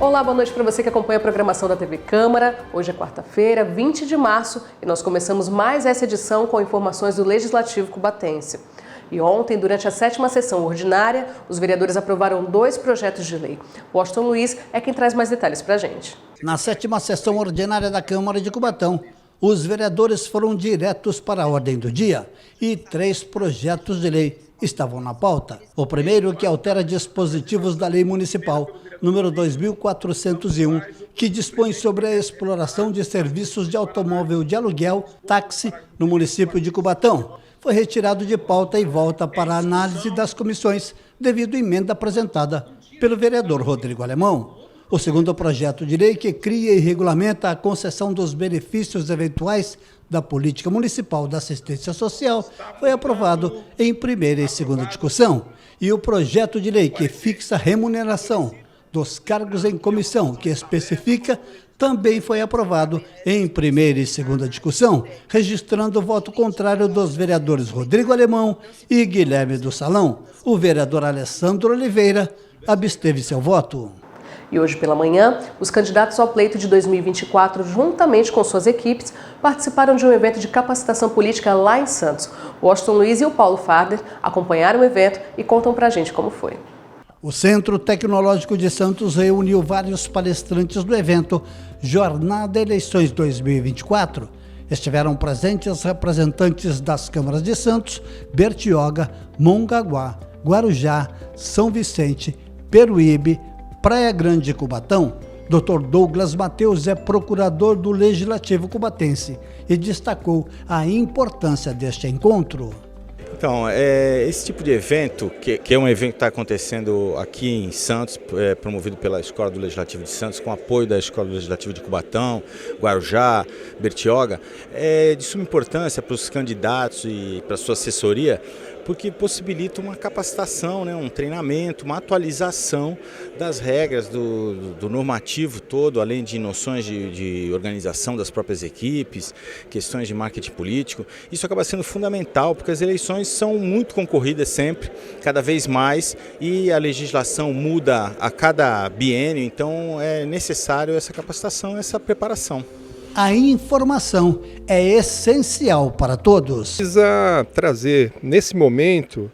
Olá, boa noite para você que acompanha a programação da TV Câmara. Hoje é quarta-feira, 20 de março, e nós começamos mais essa edição com informações do Legislativo cubatense. E ontem, durante a 7ª sessão ordinária, os vereadores aprovaram 2 projetos de lei. O Washington Luiz é quem traz mais detalhes para a gente. Na 7ª sessão ordinária da Câmara de Cubatão, os vereadores foram diretos para a ordem do dia e 3 projetos de lei estavam na pauta. O primeiro, que altera dispositivos da Lei Municipal número 2401, que dispõe sobre a exploração de serviços de automóvel de aluguel, táxi, no município de Cubatão. Foi retirado de pauta e volta para a análise das comissões, devido à emenda apresentada pelo vereador Rodrigo Alemão. O segundo projeto de lei, que cria e regulamenta a concessão dos benefícios eventuais da Política Municipal da Assistência Social, foi aprovado em primeira e segunda discussão. E o projeto de lei, que fixa a remuneração dos cargos em comissão, que especifica, também foi aprovado em primeira e segunda discussão, registrando o voto contrário dos vereadores Rodrigo Alemão e Guilherme do Salão. O vereador Alessandro Oliveira absteve seu voto. E hoje pela manhã, os candidatos ao pleito de 2024, juntamente com suas equipes, participaram de um evento de capacitação política lá em Santos. O Washington Luiz e o Paulo Farder acompanharam o evento e contam pra gente como foi. O Centro Tecnológico de Santos reuniu vários palestrantes do evento Jornada Eleições 2024. Estiveram presentes representantes das câmaras de Santos, Bertioga, Mongaguá, Guarujá, São Vicente, Peruíbe, Praia Grande e Cubatão. Dr. Douglas Mateus é procurador do Legislativo cubatense e destacou a importância deste encontro. Então, esse tipo de evento, que é um evento que está acontecendo aqui em Santos, promovido pela Escola do Legislativo de Santos, com apoio da Escola do Legislativo de Cubatão, Guarujá, Bertioga, é de suma importância para os candidatos e para a sua assessoria, porque possibilita uma capacitação, né, um treinamento, uma atualização das regras do normativo todo, além de noções de organização das próprias equipes, questões de marketing político. Isso acaba sendo fundamental, porque as eleições são muito concorridas sempre, cada vez mais, e a legislação muda a cada biênio, então é necessário essa capacitação, essa preparação. A informação é essencial para todos. Precisa trazer, nesse momento,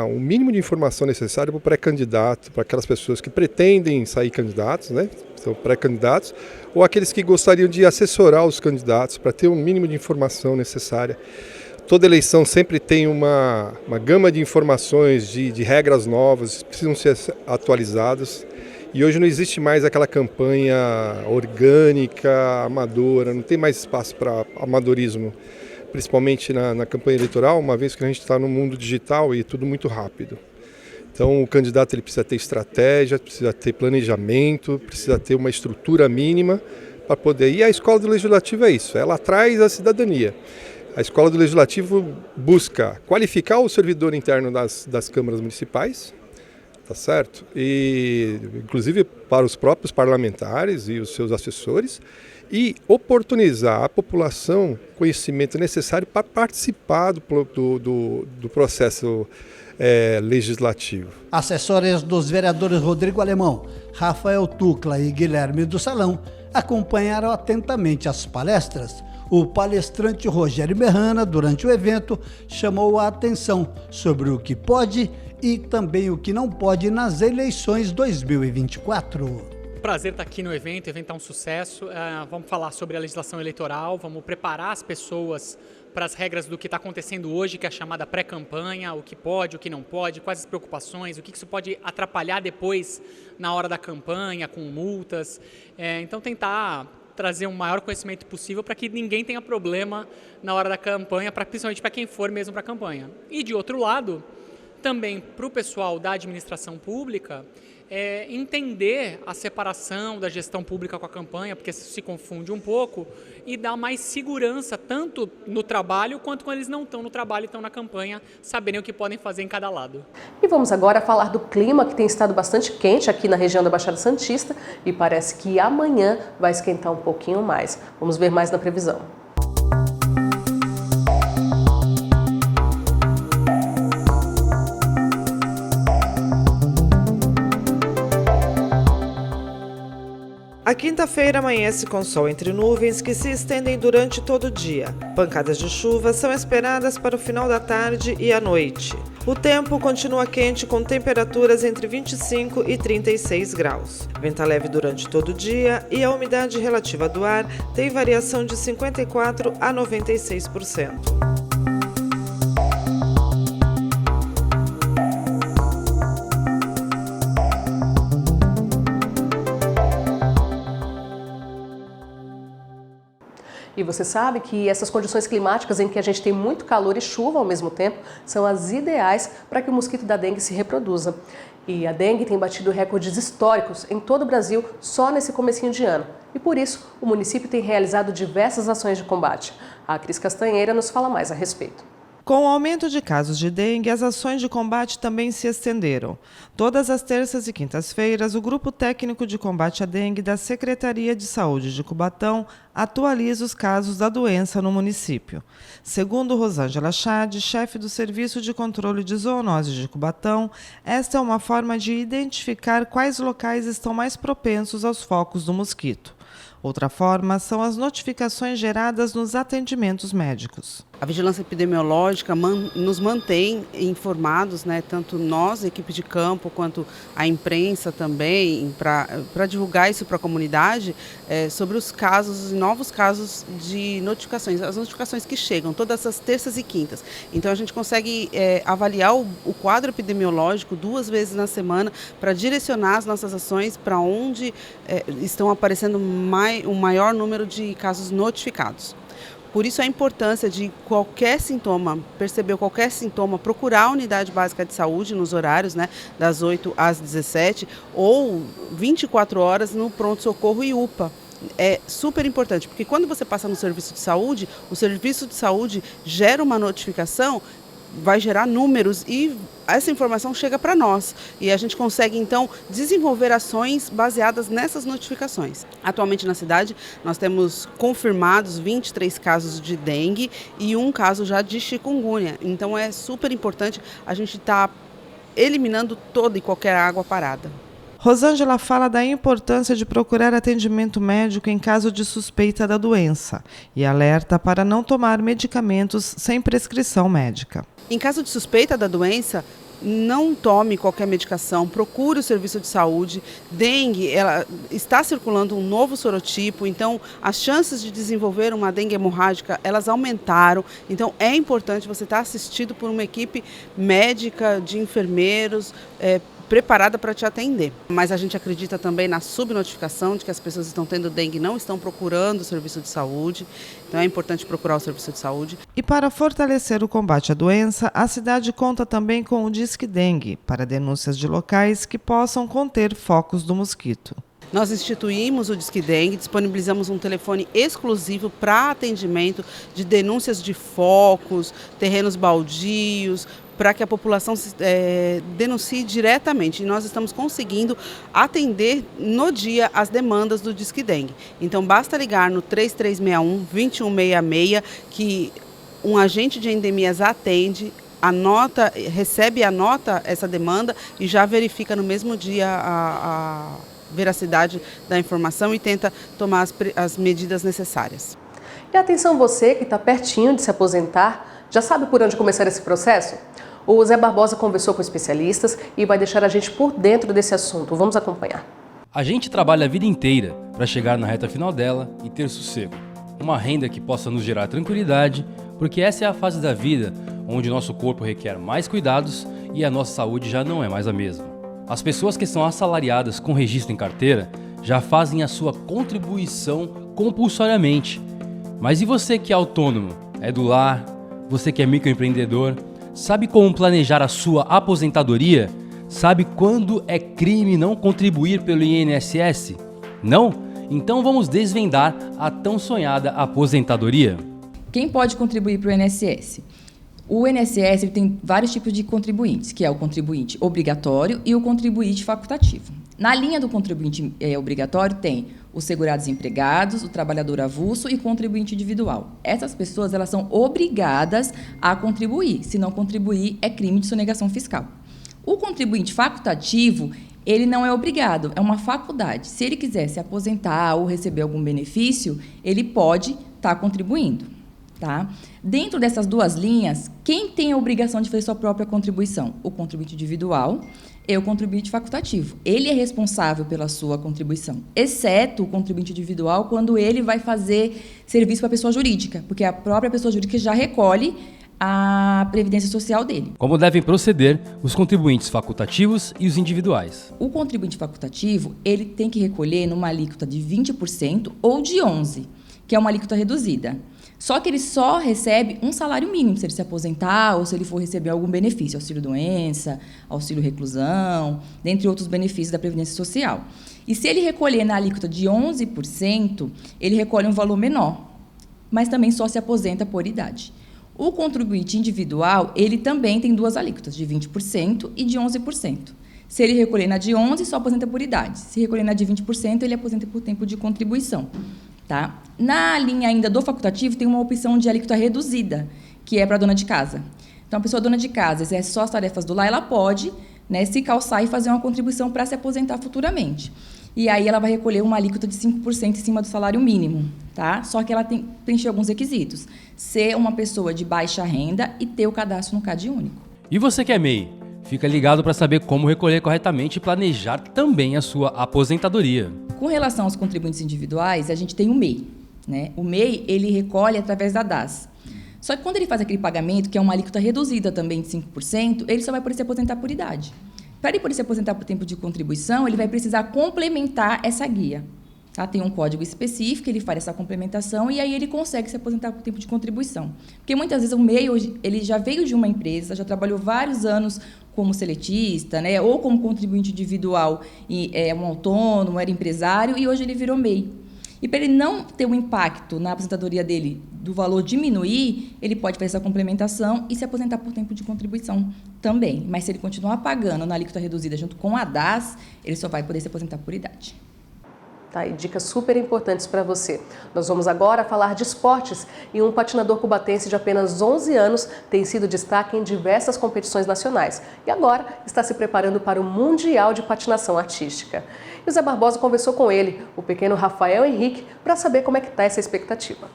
o mínimo de informação necessária para o pré-candidato, para aquelas pessoas que pretendem sair candidatos, né? São pré-candidatos, ou aqueles que gostariam de assessorar os candidatos, para ter um mínimo de informação necessária. Toda eleição sempre tem uma gama de informações, de regras novas, precisam ser atualizadas. E hoje não existe mais aquela campanha orgânica, amadora, não tem mais espaço para amadorismo, principalmente na campanha eleitoral, uma vez que a gente está no mundo digital e tudo muito rápido. Então o candidato ele precisa ter estratégia, precisa ter planejamento, precisa ter uma estrutura mínima para poder... E a Escola do Legislativo é isso, ela traz a cidadania. A Escola do Legislativo busca qualificar o servidor interno das câmaras municipais, tá certo? E inclusive para os próprios parlamentares e os seus assessores, e oportunizar à população conhecimento necessário para participar do processo legislativo. Assessores dos vereadores Rodrigo Alemão, Rafael Tucla e Guilherme do Salão acompanharam atentamente as palestras. O palestrante Rogério Merrana, durante o evento, chamou a atenção sobre o que pode e também o que não pode nas eleições 2024. Prazer estar aqui no evento, o evento é um sucesso. Vamos falar sobre a legislação eleitoral, vamos preparar as pessoas para as regras do que está acontecendo hoje, que é a chamada pré-campanha, o que pode, o que não pode, quais as preocupações, o que isso pode atrapalhar depois na hora da campanha, com multas. Então tentar trazer um maior conhecimento possível para que ninguém tenha problema na hora da campanha, principalmente para quem for mesmo para a campanha. E de outro lado, também para o pessoal da administração pública, entender a separação da gestão pública com a campanha, porque se confunde um pouco, e dar mais segurança tanto no trabalho quanto quando eles não estão no trabalho e estão na campanha, saberem o que podem fazer em cada lado. E vamos agora falar do clima, que tem estado bastante quente aqui na região da Baixada Santista, e parece que amanhã vai esquentar um pouquinho mais. Vamos ver mais na previsão. A quinta-feira amanhece com sol entre nuvens que se estendem durante todo o dia. Pancadas de chuva são esperadas para o final da tarde e à noite. O tempo continua quente com temperaturas entre 25 e 36 graus. Venta leve durante todo o dia e a umidade relativa do ar tem variação de 54% a 96%. E você sabe que essas condições climáticas em que a gente tem muito calor e chuva ao mesmo tempo são as ideais para que o mosquito da dengue se reproduza. E a dengue tem batido recordes históricos em todo o Brasil só nesse comecinho de ano. E por isso, o município tem realizado diversas ações de combate. A Cris Castanheira nos fala mais a respeito. Com o aumento de casos de dengue, as ações de combate também se estenderam. Todas as terças e quintas-feiras, o Grupo Técnico de Combate à Dengue da Secretaria de Saúde de Cubatão atualiza os casos da doença no município. Segundo Rosângela Chade, chefe do Serviço de Controle de Zoonoses de Cubatão, esta é uma forma de identificar quais locais estão mais propensos aos focos do mosquito. Outra forma são as notificações geradas nos atendimentos médicos. A vigilância epidemiológica nos mantém informados, tanto nós, equipe de campo, quanto a imprensa também, para divulgar isso para a comunidade, sobre os casos, novos casos de notificações, as notificações que chegam todas as terças e quintas. Então a gente consegue avaliar o quadro epidemiológico 2 vezes na semana para direcionar as nossas ações para onde estão aparecendo um maior número de casos notificados. Por isso a importância de perceber qualquer sintoma, procurar a unidade básica de saúde nos horários, das 8 às 17 ou 24 horas no pronto-socorro e UPA. É super importante, porque quando você passa no serviço de saúde, o serviço de saúde gera uma notificação, vai gerar números e essa informação chega para nós e a gente consegue então desenvolver ações baseadas nessas notificações. Atualmente na cidade nós temos confirmados 23 casos de dengue e 1 caso já de chikungunya, então é super importante a gente estar eliminando toda e qualquer água parada. Rosângela fala da importância de procurar atendimento médico em caso de suspeita da doença e alerta para não tomar medicamentos sem prescrição médica. Em caso de suspeita da doença, não tome qualquer medicação, procure o serviço de saúde. Dengue, ela está circulando um novo sorotipo, então as chances de desenvolver uma dengue hemorrágica, elas aumentaram. Então é importante você estar assistido por uma equipe médica, de enfermeiros, preparada para te atender. Mas a gente acredita também na subnotificação de que as pessoas estão tendo dengue e não estão procurando o serviço de saúde. Então é importante procurar o serviço de saúde. E para fortalecer o combate à doença, a cidade conta também com o Disque Dengue, para denúncias de locais que possam conter focos do mosquito. Nós instituímos o Disque Dengue, disponibilizamos um telefone exclusivo para atendimento de denúncias de focos, terrenos baldios, para que a população denuncie diretamente. E nós estamos conseguindo atender no dia as demandas do Disque Dengue. Então basta ligar no 3361-2166 que um agente de endemias atende, recebe essa demanda e já verifica no mesmo dia a veracidade da informação e tenta tomar as medidas necessárias. E atenção você que está pertinho de se aposentar, já sabe por onde começar esse processo? O Zé Barbosa conversou com especialistas e vai deixar a gente por dentro desse assunto. Vamos acompanhar. A gente trabalha a vida inteira para chegar na reta final dela e ter sossego. Uma renda que possa nos gerar tranquilidade, porque essa é a fase da vida onde nosso corpo requer mais cuidados e a nossa saúde já não é mais a mesma. As pessoas que são assalariadas com registro em carteira já fazem a sua contribuição compulsoriamente. Mas e você que é autônomo, é do lar, você que é microempreendedor, sabe como planejar a sua aposentadoria? Sabe quando é crime não contribuir pelo INSS? Não? Então vamos desvendar a tão sonhada aposentadoria. Quem pode contribuir para o INSS? O INSS tem vários tipos de contribuintes, que é o contribuinte obrigatório e o contribuinte facultativo. Na linha do contribuinte obrigatório tem os segurados empregados, o trabalhador avulso e contribuinte individual. Essas pessoas elas são obrigadas a contribuir. Se não contribuir, é crime de sonegação fiscal. O contribuinte facultativo, ele não é obrigado, é uma faculdade. Se ele quiser se aposentar ou receber algum benefício, ele pode estar contribuindo. Tá? Dentro dessas duas linhas, quem tem a obrigação de fazer sua própria contribuição? O contribuinte individual e o contribuinte facultativo. Ele é responsável pela sua contribuição, exceto o contribuinte individual quando ele vai fazer serviço para a pessoa jurídica, porque a própria pessoa jurídica já recolhe a previdência social dele. Como devem proceder os contribuintes facultativos e os individuais? O contribuinte facultativo, ele tem que recolher numa alíquota de 20% ou de 11%, que é uma alíquota reduzida. Só que ele só recebe um salário mínimo se ele se aposentar ou se ele for receber algum benefício, auxílio-doença, auxílio-reclusão, dentre outros benefícios da Previdência Social. E se ele recolher na alíquota de 11%, ele recolhe um valor menor, mas também só se aposenta por idade. O contribuinte individual, ele também tem duas alíquotas, de 20% e de 11%. Se ele recolher na de 11%, só aposenta por idade. Se recolher na de 20%, ele aposenta por tempo de contribuição. Tá? Na linha ainda do facultativo, tem uma opção de alíquota reduzida, que é para a dona de casa. Então, a pessoa dona de casa exerce só as tarefas do lar, ela pode, né, se calçar e fazer uma contribuição para se aposentar futuramente. E aí ela vai recolher uma alíquota de 5% em cima do salário mínimo. Tá? Só que ela tem que preencher alguns requisitos. Ser uma pessoa de baixa renda e ter o cadastro no CAD único. E você que é MEI? Fica ligado para saber como recolher corretamente e planejar também a sua aposentadoria. Com relação aos contribuintes individuais, a gente tem o MEI. Né? O MEI, ele recolhe através da DAS. Só que quando ele faz aquele pagamento, que é uma alíquota reduzida também de 5%, ele só vai poder se aposentar por idade. Para ele poder se aposentar por tempo de contribuição, ele vai precisar complementar essa guia. Tá? Tem um código específico, ele faz essa complementação e aí ele consegue se aposentar por tempo de contribuição. Porque muitas vezes o MEI, hoje, ele já veio de uma empresa, já trabalhou vários anos como seletista, né, ou como contribuinte individual, e é um autônomo, era empresário, e hoje ele virou MEI. E para ele não ter um impacto na aposentadoria dele, do valor diminuir, ele pode fazer essa complementação e se aposentar por tempo de contribuição também. Mas se ele continuar pagando na alíquota reduzida junto com a DAS, ele só vai poder se aposentar por idade. Tá, e dicas super importantes para você. Nós vamos agora falar de esportes e um patinador cubatense de apenas 11 anos tem sido destaque em diversas competições nacionais e agora está se preparando para o Mundial de Patinação Artística. E o Zé Barbosa conversou com ele, o pequeno Rafael Henrique, para saber como é que está essa expectativa.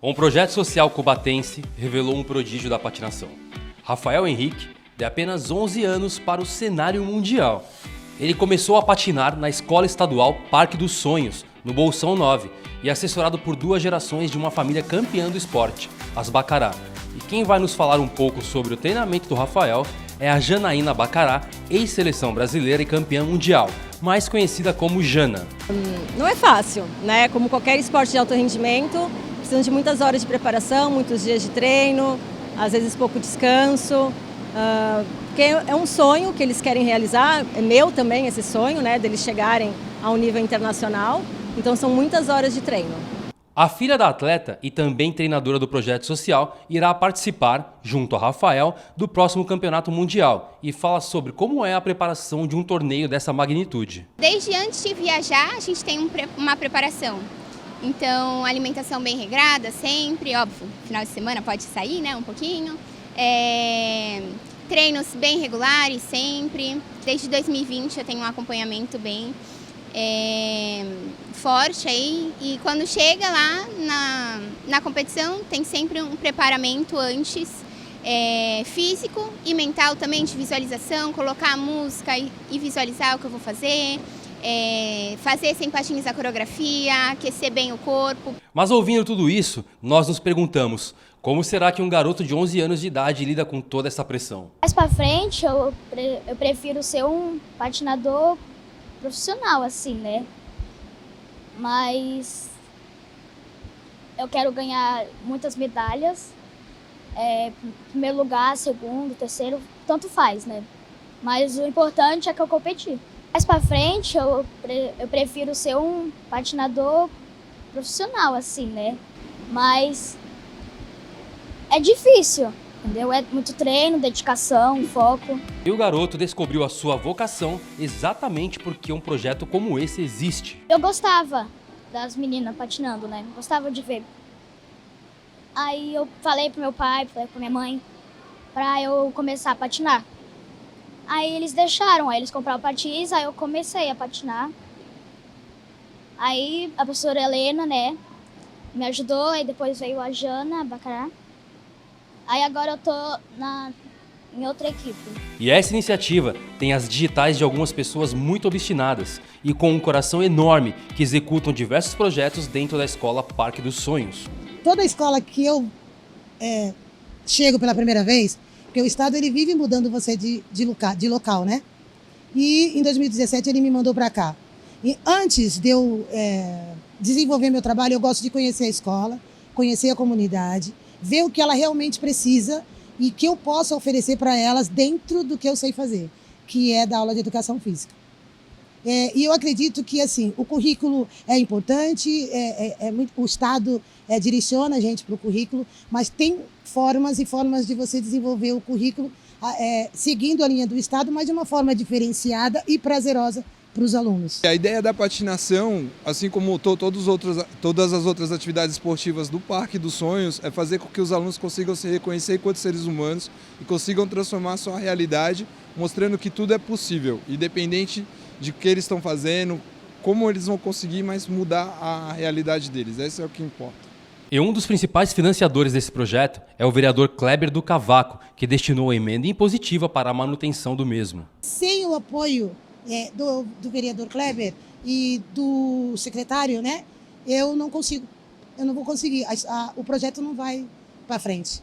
Um projeto social cubatense revelou um prodígio da patinação. Rafael Henrique, de apenas 11 anos para o cenário mundial. Ele começou a patinar na Escola Estadual Parque dos Sonhos, no Bolsão 9, e assessorado por duas gerações de uma família campeã do esporte, as Bacará. E quem vai nos falar um pouco sobre o treinamento do Rafael é a Janaína Bacará, ex-seleção brasileira e campeã mundial, mais conhecida como Jana. Não é fácil, né? Como qualquer esporte de alto rendimento, precisam de muitas horas de preparação, muitos dias de treino, às vezes pouco descanso. Porque é um sonho que eles querem realizar, é meu também esse sonho, né, deles chegarem a um nível internacional, então são muitas horas de treino. A filha da atleta e também treinadora do projeto social irá participar, junto a Rafael, do próximo campeonato mundial e fala sobre como é a preparação de um torneio dessa magnitude. Desde antes de viajar, a gente tem uma preparação. Então, alimentação bem regrada sempre, óbvio, final de semana pode sair, né, um pouquinho. Treinos bem regulares sempre. Desde 2020 eu tenho um acompanhamento bem forte aí. E quando chega lá na competição tem sempre um preparamento antes, físico e mental também, de visualização, colocar a música e visualizar o que eu vou fazer. Fazer sem patins a coreografia, aquecer bem o corpo. Mas ouvindo tudo isso, nós nos perguntamos, como será que um garoto de 11 anos de idade lida com toda essa pressão? Mais pra frente, eu prefiro ser um patinador profissional, assim, né? Mas eu quero ganhar muitas medalhas. Primeiro lugar, segundo, terceiro, tanto faz, né? Mas o importante é que eu competi. Mais pra frente, eu prefiro ser um patinador profissional, assim, né? Mas é difícil, entendeu? É muito treino, dedicação, foco. E o garoto descobriu a sua vocação exatamente porque um projeto como esse existe. Eu gostava das meninas patinando, né? Gostava de ver. Aí eu falei pro meu pai, falei pra minha mãe, pra eu começar a patinar. Aí eles deixaram, aí eles compraram patins, aí eu comecei a patinar. Aí a professora Helena, né, me ajudou, aí depois veio a Jana Bacará. Aí agora eu tô em outra equipe. E essa iniciativa tem as digitais de algumas pessoas muito obstinadas e com um coração enorme que executam diversos projetos dentro da escola Parque dos Sonhos. Toda escola que eu chego pela primeira vez, porque o Estado ele vive mudando você de local, né? E em 2017 ele me mandou para cá. E antes de eu desenvolver meu trabalho, eu gosto de conhecer a escola, conhecer a comunidade, ver o que ela realmente precisa e que eu possa oferecer para elas dentro do que eu sei fazer, que é dar aula de educação física. E eu acredito que assim, o currículo é importante, o Estado direciona a gente para o currículo, mas tem formas e formas de você desenvolver o currículo seguindo a linha do Estado, mas de uma forma diferenciada e prazerosa para os alunos. A ideia da patinação, assim como todas as outras atividades esportivas do Parque dos Sonhos, é fazer com que os alunos consigam se reconhecer enquanto seres humanos e consigam transformar a sua realidade, mostrando que tudo é possível, independente de o que eles estão fazendo, como eles vão conseguir mais mudar a realidade deles. Esse é o que importa. E um dos principais financiadores desse projeto é o vereador Kleber do Cavaco, que destinou a emenda impositiva para a manutenção do mesmo. Sem o apoio do vereador Kleber e do secretário, né, eu não vou conseguir, o projeto não vai para frente,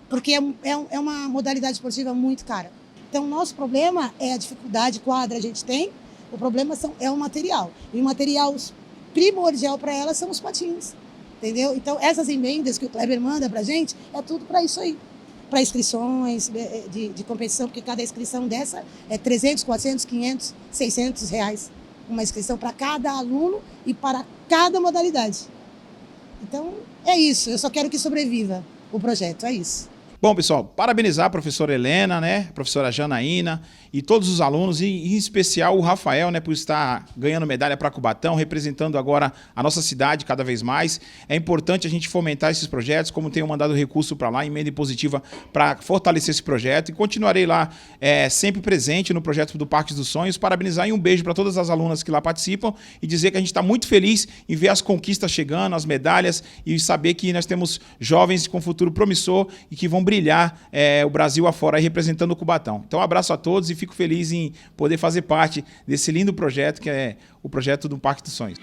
porque é uma modalidade esportiva muito cara. Então, nosso problema é a dificuldade, quadra a gente tem, o problema é o material, e o material primordial para ela são os patins, entendeu? Então, essas emendas que o Kleber manda para a gente, é tudo para isso aí. Para inscrições de competição, porque cada inscrição dessa é 300, 400, 500, 600 reais. Uma inscrição para cada aluno e para cada modalidade. Então, é isso. Eu só quero que sobreviva o projeto, é isso. Bom, pessoal, parabenizar a professora Helena, né, a professora Janaína e todos os alunos, e em especial o Rafael, né, por estar ganhando medalha para Cubatão, representando agora a nossa cidade cada vez mais. É importante a gente fomentar esses projetos, como tenho mandado recurso para lá, emenda impositiva para fortalecer esse projeto, e continuarei lá sempre presente no projeto do Parque dos Sonhos. Parabenizar e um beijo para todas as alunas que lá participam e dizer que a gente está muito feliz em ver as conquistas chegando, as medalhas, e saber que nós temos jovens com futuro promissor e que vão brilhar o Brasil afora aí, representando o Cubatão. Então, um abraço a todos e fico feliz em poder fazer parte desse lindo projeto que é o projeto do Parque dos Sonhos.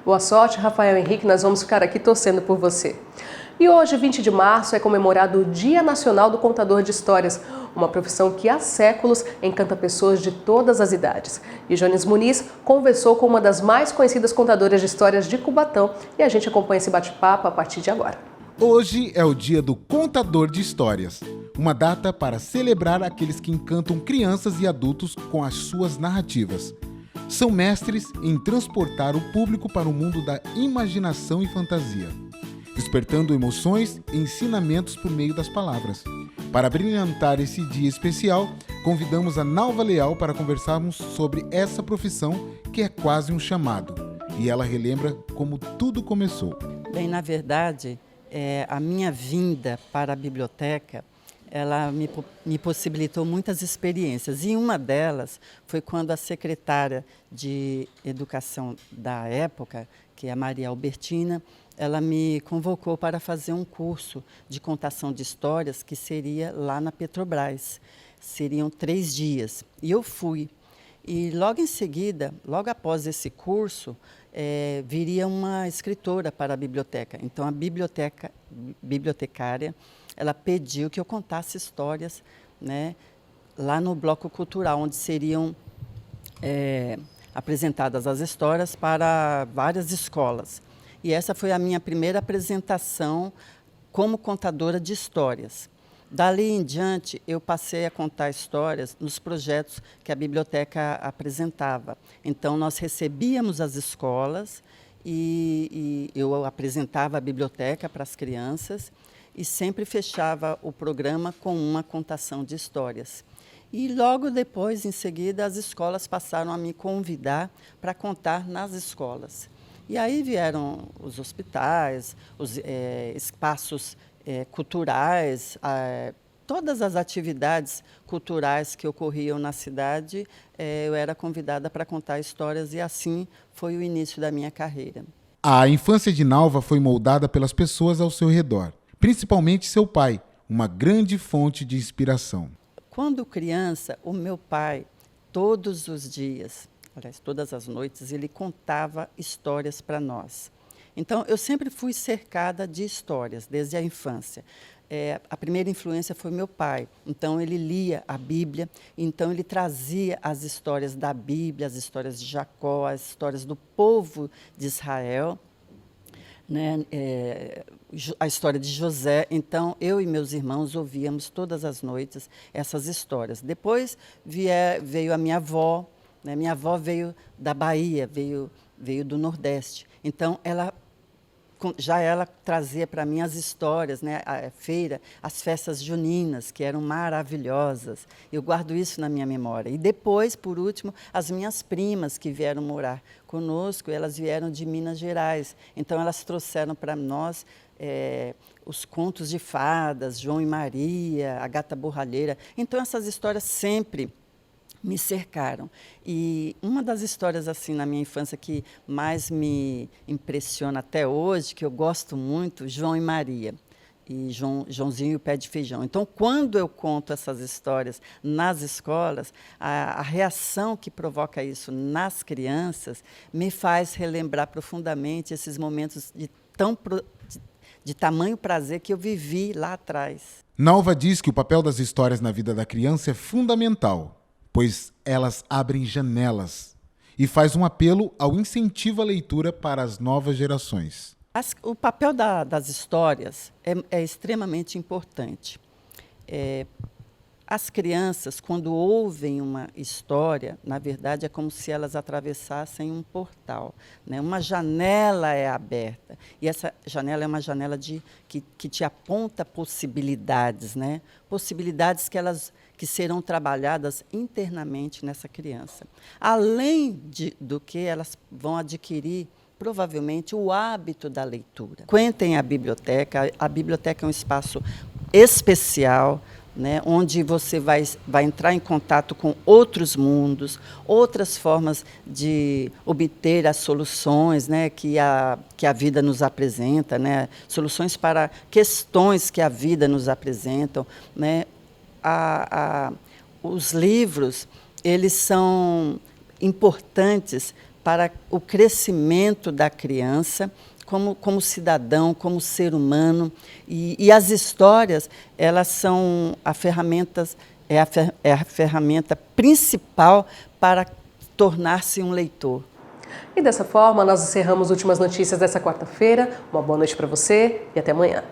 Boa sorte, Rafael Henrique, nós vamos ficar aqui torcendo por você. E hoje, 20 de março, é comemorado o Dia Nacional do Contador de Histórias, uma profissão que há séculos encanta pessoas de todas as idades. E Jones Muniz conversou com uma das mais conhecidas contadoras de histórias de Cubatão e a gente acompanha esse bate-papo a partir de agora. Hoje é o Dia do Contador de Histórias, uma data para celebrar aqueles que encantam crianças e adultos com as suas narrativas. São mestres em transportar o público para o mundo da imaginação e fantasia, despertando emoções e ensinamentos por meio das palavras. Para brilhantar esse dia especial, convidamos a Nalva Leal para conversarmos sobre essa profissão que é quase um chamado. E ela relembra como tudo começou. Bem, na verdade, a minha vinda para a biblioteca, ela me possibilitou muitas experiências. E uma delas foi quando a secretária de Educação da época, que é a Maria Albertina, ela me convocou para fazer um curso de contação de histórias que seria lá na Petrobras. Seriam 3 dias. E eu fui. E logo em seguida, logo após esse curso, viria uma escritora para a biblioteca. Então, a bibliotecária, ela pediu que eu contasse histórias, né, lá no bloco cultural, onde seriam apresentadas as histórias para várias escolas. E essa foi a minha primeira apresentação como contadora de histórias. Dali em diante, eu passei a contar histórias nos projetos que a biblioteca apresentava. Então, nós recebíamos as escolas e eu apresentava a biblioteca para as crianças e sempre fechava o programa com uma contação de histórias. E logo depois, em seguida, as escolas passaram a me convidar para contar nas escolas. E aí vieram os hospitais, os espaços culturais, todas as atividades culturais que ocorriam na cidade, eu era convidada para contar histórias e assim foi o início da minha carreira. A infância de Nalva foi moldada pelas pessoas ao seu redor, principalmente seu pai, uma grande fonte de inspiração. Quando criança, o meu pai, todos os dias, aliás, todas as noites, ele contava histórias para nós. Então, eu sempre fui cercada de histórias, desde a infância. A primeira influência foi meu pai. Então, ele lia a Bíblia, então ele trazia as histórias da Bíblia, as histórias de Jacó, as histórias do povo de Israel, né? A história de José. Então, eu e meus irmãos ouvíamos todas as noites essas histórias. Depois veio a minha avó, né? Minha avó veio da Bahia, veio do Nordeste. Então, ela trazia para mim as histórias, né? A feira, as festas juninas, que eram maravilhosas. Eu guardo isso na minha memória. E depois, por último, as minhas primas que vieram morar conosco, elas vieram de Minas Gerais. Então, elas trouxeram para nós os contos de fadas, João e Maria, a Gata Borralheira. Então, essas histórias sempre me cercaram. E uma das histórias assim na minha infância que mais me impressiona até hoje, que eu gosto muito, João e Maria, e Joãozinho e o Pé de Feijão. Então, quando eu conto essas histórias nas escolas, a reação que provoca isso nas crianças me faz relembrar profundamente esses momentos de tamanho prazer que eu vivi lá atrás. Nalva diz que o papel das histórias na vida da criança é fundamental, pois elas abrem janelas e faz um apelo ao incentivo à leitura para as novas gerações. O papel das histórias é extremamente importante. As crianças, quando ouvem uma história, na verdade, é como se elas atravessassem um portal, né? Uma janela é aberta, e essa janela é uma janela que te aponta possibilidades, né? Possibilidades que serão trabalhadas internamente nessa criança. Além do que elas vão adquirir, provavelmente, o hábito da leitura. Frequentem a biblioteca. A biblioteca é um espaço especial, né, onde você vai entrar em contato com outros mundos, outras formas de obter as soluções, né, que a vida nos apresenta, né, soluções para questões que a vida nos apresentam, né. Os livros, eles são importantes para o crescimento da criança, como cidadão, como ser humano, e as histórias, elas são a ferramenta principal para tornar-se um leitor. E dessa forma, nós encerramos as últimas notícias dessa quarta-feira. Uma boa noite para você e até amanhã.